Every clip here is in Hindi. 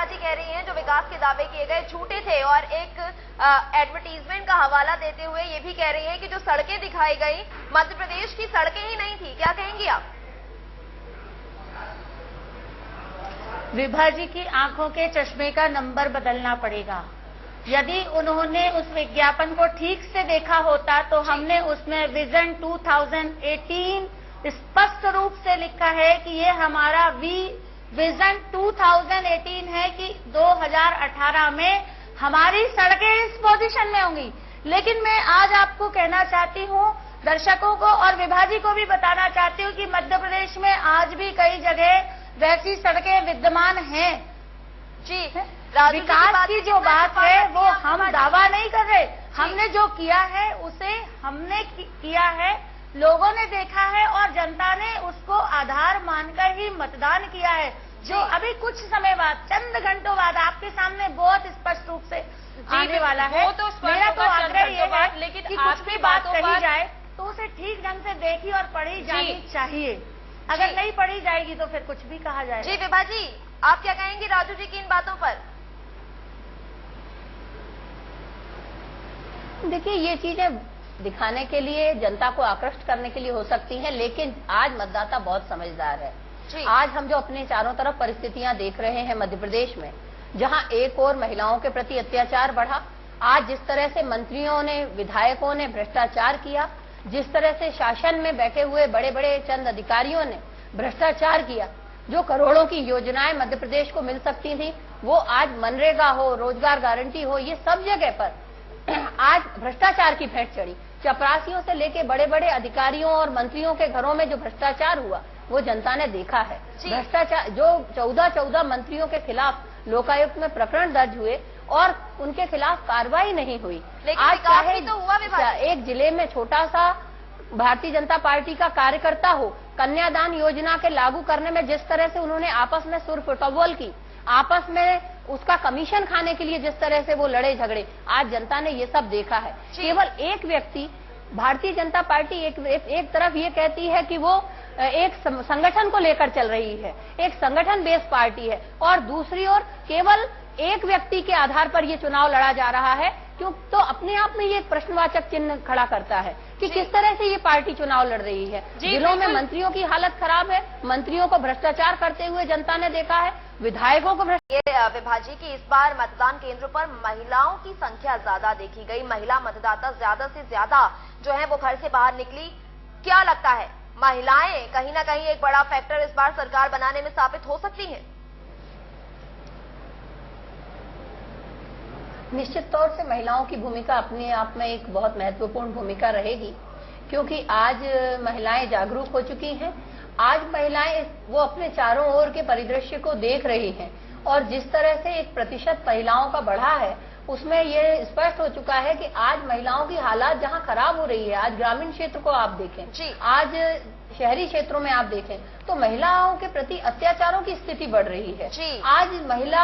विभाजी कह रही हैं जो विकास के दावे किए गए झूठे थे, और एक एडवर्टीजमेंट का हवाला देते हुए ये भी कह रही हैं कि जो सड़कें दिखाई गई मध्य प्रदेश की सड़कें ही नहीं थी। क्या कहेंगी आप? विभाजी की आंखों के चश्मे का नंबर बदलना पड़ेगा। यदि उन्होंने उस विज्ञापन को ठीक से देखा होता तो हमने उसमें विजन 2018 स्पष्ट रूप से लिखा है कि ये हमारा विजन 2018 है कि 2018 में हमारी सड़कें इस पोजीशन में होंगी। लेकिन मैं आज आपको कहना चाहती हूँ, दर्शकों को और विभाजी को भी बताना चाहती हूँ कि मध्य प्रदेश में आज भी कई जगह वैसी सड़कें विद्यमान हैं। जी, विकास की जो बात है वो हम दावा नहीं कर रहे, हमने जो किया है उसे हमने किया है, लोगों ने देखा है और जनता ने उसको आधार मानकर ही मतदान किया है। जो अभी कुछ समय बाद, चंद घंटों बाद आपके सामने बहुत स्पष्ट रूप से आने वाला है। मेरा तो आग्रह ये है लेकिन कि कुछ भी बात कही जाए तो उसे ठीक ढंग से देखी और पढ़ी जानी चाहिए। अगर नहीं पढ़ी जाएगी तो फिर कुछ भी कहा जाएगा। जी विभाजी, आप क्या कहेंगे राजू जी की इन बातों पर? देखिए, ये चीजें दिखाने के लिए, जनता को आकृष्ट करने के लिए हो सकती हैं, लेकिन आज मतदाता बहुत समझदार है। आज हम जो अपने चारों तरफ परिस्थितियां देख रहे हैं मध्य प्रदेश में, जहां एक और महिलाओं के प्रति अत्याचार बढ़ा, आज जिस तरह से मंत्रियों ने, विधायकों ने भ्रष्टाचार किया, जिस तरह से शासन में बैठे हुए बड़े बड़े चंद अधिकारियों ने भ्रष्टाचार किया, जो करोड़ों की योजनाएं मध्य प्रदेश को मिल सकती थी वो आज मनरेगा हो, रोजगार गारंटी हो, ये सब जगह पर आज भ्रष्टाचार की भेंट चढ़ी। चपरासियों से लेके बड़े बड़े अधिकारियों और मंत्रियों के घरों में जो भ्रष्टाचार हुआ वो जनता ने देखा है। भ्रष्टाचार जो 14 मंत्रियों के खिलाफ लोकायुक्त में प्रकरण दर्ज हुए और उनके खिलाफ कार्रवाई नहीं हुई। आज चाहे तो हुआ एक जिले में छोटा सा भारतीय जनता पार्टी का कार्यकर्ता हो, कन्यादान योजना के लागू करने में जिस तरह से उन्होंने आपस में सुर फुटबॉल की, आपस में उसका कमीशन खाने के लिए जिस तरह से वो लड़े झगड़े, आज जनता ने ये सब देखा है। केवल एक व्यक्ति, भारतीय जनता पार्टी एक तरफ ये कहती है कि वो एक संगठन को लेकर चल रही है, एक संगठन बेस्ड पार्टी है, और दूसरी ओर केवल एक व्यक्ति के आधार पर ये चुनाव लड़ा जा रहा है। क्यों? तो अपने आप में ये प्रश्नवाचक चिन्ह खड़ा करता है कि किस तरह से ये पार्टी चुनाव लड़ रही है। जिलों में मंत्रियों की हालत खराब है, मंत्रियों को भ्रष्टाचार करते हुए जनता ने देखा है, विधायकों को विभाजी की इस बार मतदान केंद्रों पर महिलाओं की संख्या ज्यादा देखी गई, महिला मतदाता ज्यादा से ज्यादा जो है वो घर से बाहर निकली। क्या लगता है, महिलाएं कहीं ना कहीं एक बड़ा फैक्टर इस बार सरकार बनाने में साबित हो सकती हैं? निश्चित तौर से महिलाओं की भूमिका अपने आप में एक बहुत महत्वपूर्ण भूमिका रहेगी, क्योंकि आज महिलाएं जागरूक हो चुकी हैं। आज महिलाएं वो अपने चारों ओर के परिदृश्य को देख रही हैं, और जिस तरह से एक प्रतिशत महिलाओं का बढ़ा है उसमें ये स्पष्ट हो चुका है कि आज महिलाओं की हालात जहां खराब हो रही है, आज ग्रामीण क्षेत्र को आप देखें, आज शहरी क्षेत्रों में आप देखें तो महिलाओं के प्रति अत्याचारों की स्थिति बढ़ रही है। आज महिला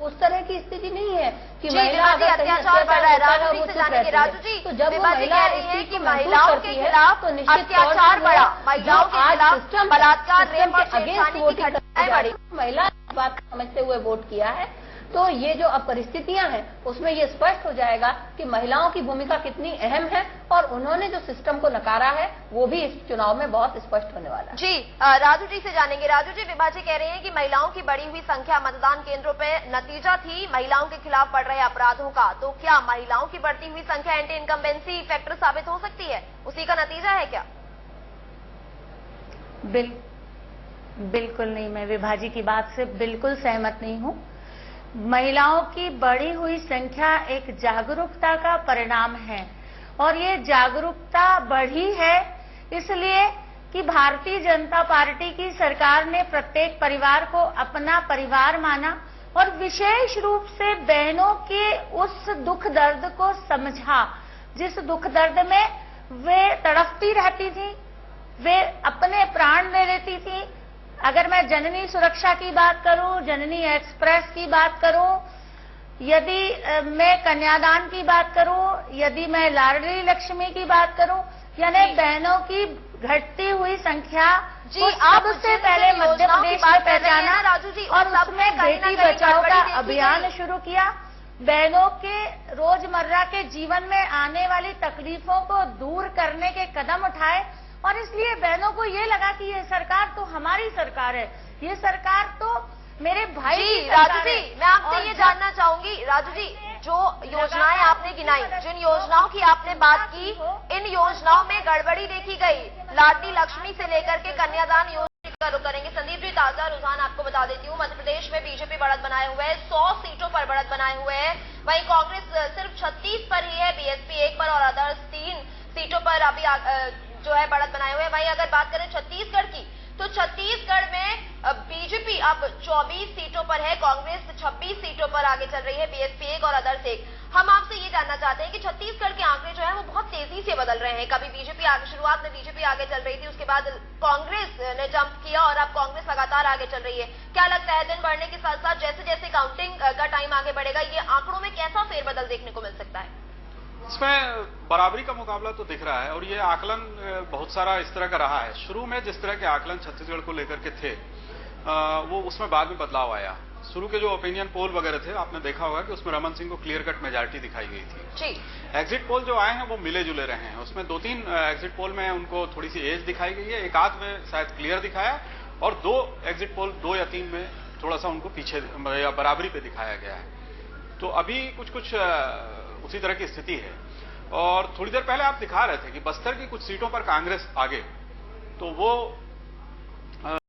उस तरह की स्थिति नहीं है कि महिला अत्याचार बढ़ रहा है। राजू जी से जानेंगे। राजू जी, तो जब महिला कह रही है कि महिलाओं के खिलाफ तो अत्याचार बढ़ा, महिलाओं के खिलाफ बलात्कार, रेप और छेड़खानी की घटनाएं बढ़ी, महिला बात समझते हुए वोट किया है, तो ये जो अब परिस्थितियां हैं उसमें ये स्पष्ट हो जाएगा कि महिलाओं की भूमिका कितनी अहम है, और उन्होंने जो सिस्टम को नकारा है वो भी इस चुनाव में बहुत स्पष्ट होने वाला है। जी, राजू जी से जानेंगे। राजू जी, विभाजी कह रहे हैं कि महिलाओं की बढ़ी हुई संख्या मतदान केंद्रों पे नतीजा थी महिलाओं के खिलाफ बढ़ रहे अपराधों का, तो क्या महिलाओं की बढ़ती हुई संख्या एंटी इनकम्बेंसी फैक्टर साबित हो सकती है? उसी का नतीजा है क्या? बिल्कुल नहीं, मैं विभाजी की बात से बिल्कुल सहमत नहीं हूं। महिलाओं की बढ़ी हुई संख्या एक जागरूकता का परिणाम है, और ये जागरूकता बढ़ी है इसलिए कि भारतीय जनता पार्टी की सरकार ने प्रत्येक परिवार को अपना परिवार माना, और विशेष रूप से बहनों के उस दुख दर्द को समझा जिस दुख दर्द में वे तड़पती रहती थी, वे अपने प्राण ले लेती थी। अगर मैं जननी सुरक्षा की बात करूं, जननी एक्सप्रेस की बात करूं, यदि मैं कन्यादान की बात करूं, यदि मैं लाडली लक्ष्मी की बात करूं, यानी बहनों की घटती हुई संख्या जी, वो आप सबसे जिन पहले जिन मध्य योजनाओं की प्रदेश बात में कर रहे हैं पहचाना ना, राजू जी, और उन सब उसमें में कहीं ना बेटी कहीं बचाओ का गड़बड़ी देखी अभियान गई। शुरू किया। बहनों के रोजमर्रा के जीवन में आने वाली तकलीफों को दूर करने के कदम उठाए और इसलिए बहनों को ये लगा कि ये सरकार तो हमारी सरकार है, ये सरकार तो मेरे भाई जी की राजू सरकार जी, है। मैं आपसे और ये जब जानना चाहूंगी, राजू जी, जो योजनाएं आपने गिनाई, जिन योजनाओं की आपने बात की, इन योजनाओं में गड़बड़ी देखी गई। लाडली लक्ष्मी से लेकर के कन्यादान योजना करेंगे। संदीप जी, ताजा रुझान आपको बता देती हूँ, मध्य प्रदेश में बीजेपी बढ़त बनाए हुए है, 100 सीटों पर बढ़त बनाए हुए है। वहीं कांग्रेस सिर्फ 36 पर ही है, बीएसपी 1 पर और अदर्स 3 सीटों पर अभी जो है बढ़त बनाए हुए हैं। वहीं अगर बात करें छत्तीसगढ़ की, तो छत्तीसगढ़ में बीजेपी अब 24 सीटों पर है, कांग्रेस 26 सीटों पर आगे चल रही है, बीएसपी 1 और अदर्स 1। हम आपसे ये जानना चाहते हैं कि छत्तीसगढ़ के आंकड़े जो है वो बहुत तेजी से बदल रहे हैं। कभी बीजेपी आगे, शुरुआत में बीजेपी आगे चल रही थी, उसके बाद कांग्रेस ने जंप किया और अब कांग्रेस लगातार आगे चल रही है। क्या लगता है, दिन बढ़ने के साथ साथ जैसे जैसे काउंटिंग का टाइम आगे बढ़ेगा, ये आंकड़ों में कैसा फेरबदल देखने को मिल सकता है? इसमें बराबरी का मुकाबला तो दिख रहा है और ये आकलन बहुत सारा इस तरह का रहा है। शुरू में जिस तरह के आकलन छत्तीसगढ़ को लेकर के थे, वो उसमें बाद में बदलाव आया। शुरू के जो ओपिनियन पोल वगैरह थे, आपने देखा होगा कि उसमें रमन सिंह को क्लियर कट मेजॉरिटी दिखाई गई थी। जी। एग्जिट पोल जो आए हैं वो मिले जुले रहे हैं। उसमें 2-3 एग्जिट पोल में उनको थोड़ी सी एज दिखाई गई है, एक आध में शायद क्लियर दिखाया और 2 एग्जिट पोल 2 या 3 में थोड़ा सा उनको पीछे या बराबरी पे दिखाया गया है। तो अभी कुछ उसी तरह की स्थिति है। और थोड़ी देर पहले आप दिखा रहे थे कि बस्तर की कुछ सीटों पर कांग्रेस आगे, तो वो